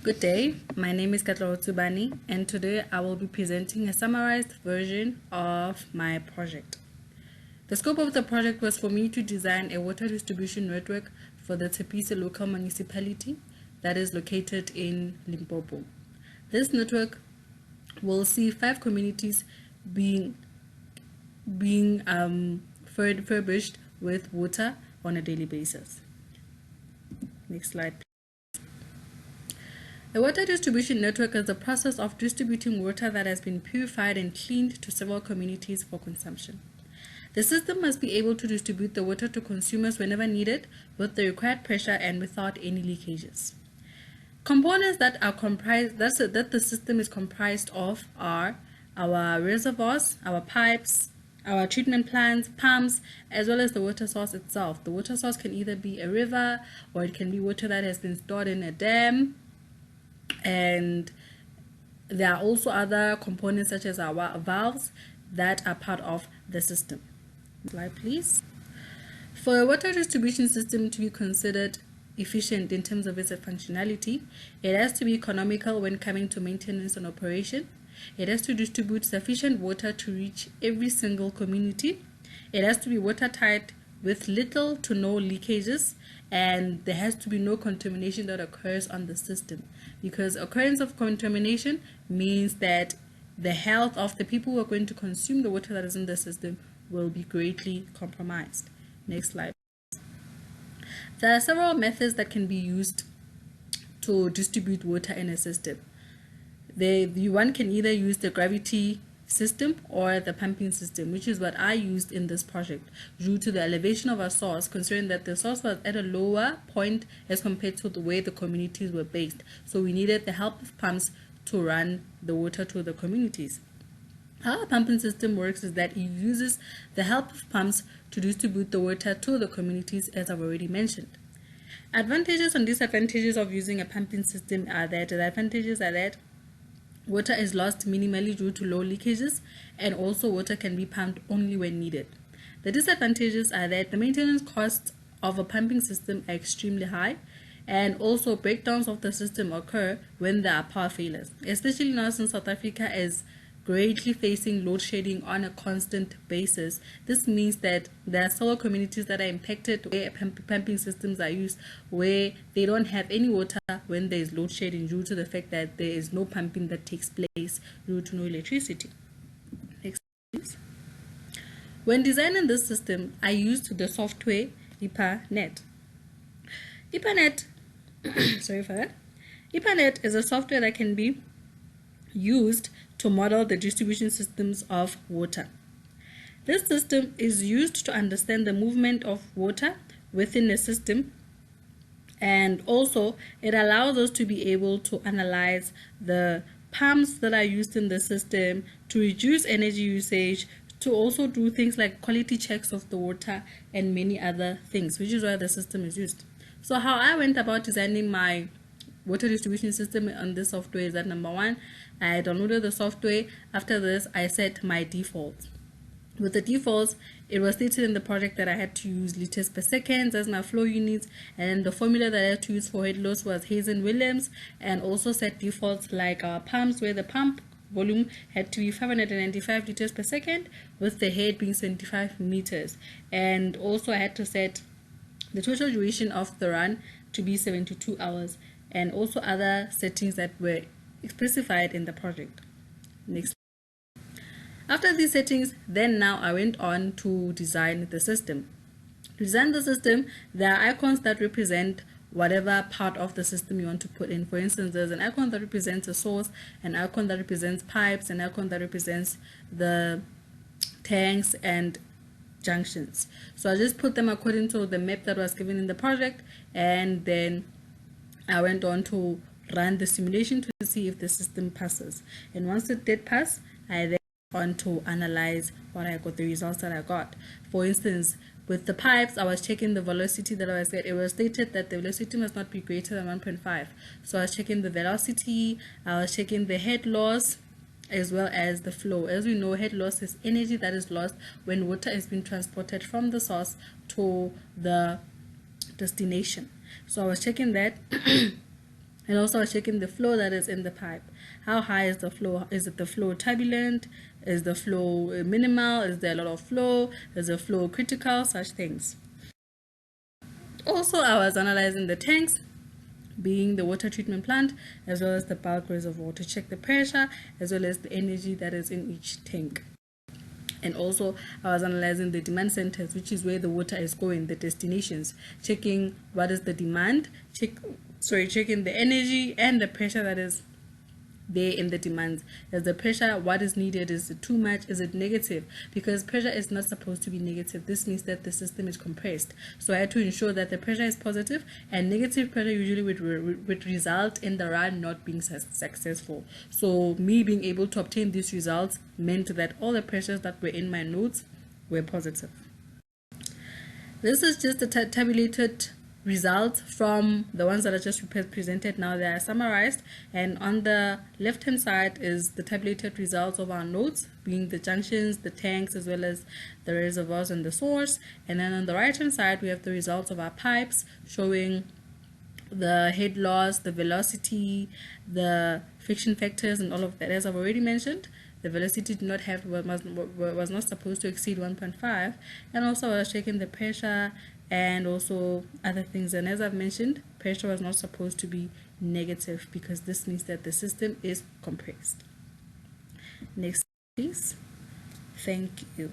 Good day, my name is Katla Tsubani, and today I will be presenting a summarized version of my project. The scope of the project was for me to design a water distribution network for the Tepise local municipality that is located in Limpopo. This network will see 5 communities being refurbished with water on a daily basis. Next slide. A water distribution network is the process of distributing water that has been purified and cleaned to several communities for consumption. The system must be able to distribute the water to consumers whenever needed with the required pressure and without any leakages. Components that the system is comprised of are our reservoirs, our pipes, our treatment plants, pumps, as well as the water source itself. The water source can either be a river or it can be water that has been stored in a dam. And there are also other components such as our valves that are part of the system. Slide, please. For a water distribution system to be considered efficient in terms of its functionality, it has to be economical when coming to maintenance and operation. It has to distribute sufficient water to reach every single community. It has to be watertight with little to no leakages, and there has to be no contamination that occurs on the system, because occurrence of contamination means that the health of the people who are going to consume the water that is in the system will be greatly compromised. Next slide. There are several methods that can be used to distribute water in a system. One can either use the gravity system or the pumping system, which is what I used in this project due to the elevation of our source, considering that the source was at a lower point as compared to the way the communities were based. So we needed the help of pumps to run the water to the communities. How a pumping system works is that it uses the help of pumps to distribute the water to the communities, as I've already mentioned. Advantages and disadvantages of using a pumping system are that the advantages are that water is lost minimally due to low leakages, and also water can be pumped only when needed. The disadvantages are that the maintenance costs of a pumping system are extremely high, and also breakdowns of the system occur when there are power failures, especially now since South Africa is greatly facing load shedding on a constant basis. This means that there are several communities that are impacted where pumping systems are used, where they don't have any water when there is load shedding due to the fact that there is no pumping that takes place due to no electricity. Next, please. When designing this system, I used the software IPANET. IPANET, sorry for that. IPANET is a software that can be used to model the distribution systems of water. This system is used to understand the movement of water within a system, and also it allows us to be able to analyze the pumps that are used in the system to reduce energy usage, to also do things like quality checks of the water and many other things, which is why the system is used. So how I went about designing my water distribution system on this software is that, number one, I downloaded the software. After this, I set my defaults. With the defaults, it was stated in the project that I had to use liters per second as my flow units, and the formula that I had to use for head loss was Hazen-Williams, and also set defaults like our pumps, where the pump volume had to be 595 liters per second with the head being 75 meters, and also I had to set the total duration of the run to be 72 hours, and also other settings that were specified in the project. Next. After these settings, then now I went on to design the system. To design the system, there are icons that represent whatever part of the system you want to put in. For instance, there's an icon that represents a source, an icon that represents pipes, an icon that represents the tanks and junctions. So I just put them according to the map that was given in the project, and then I went on to run the simulation to see if the system passes. And once it did pass, I then went on to analyze the results that I got. For instance, with the pipes, I was checking the velocity that I was at. It was stated that the velocity must not be greater than 1.5. So I was checking the velocity, I was checking the head loss, as well as the flow. As we know, head loss is energy that is lost when water is being transported from the source to the destination. So I was checking that And also I was checking the flow that is in the pipe. How high is the flow? Is it the flow turbulent? Is the flow minimal? Is there a lot of flow? Is the flow critical? Such things. Also, I was analyzing the tanks, being the water treatment plant, as well as the bulk reservoir, to check the pressure as well as the energy that is in each tank. And also I was analyzing the demand centers, which is where the water is going, the destinations, checking what is the demand, checking the energy and the pressure that is there in the demands. As the pressure, what is needed, is it too much, is it negative? Because pressure is not supposed to be negative. This means that the system is compressed. So I had to ensure that the pressure is positive, and negative pressure usually would result in the run not being successful. So me being able to obtain these results meant that all the pressures that were in my notes were positive. This is just the tabulated results from the ones that I just presented. Now they are summarized, and on the left hand side is the tabulated results of our nodes, being the junctions, the tanks, as well as the reservoirs and the source. And then on the right hand side we have the results of our pipes, showing the head loss, the velocity, the friction factors, and all of that. As I've already mentioned, the velocity did not have was not supposed to exceed 1.5, and also I was checking the pressure and also other things. And as I've mentioned, pressure was not supposed to be negative, because this means that the system is compressed. Next, please. Thank you.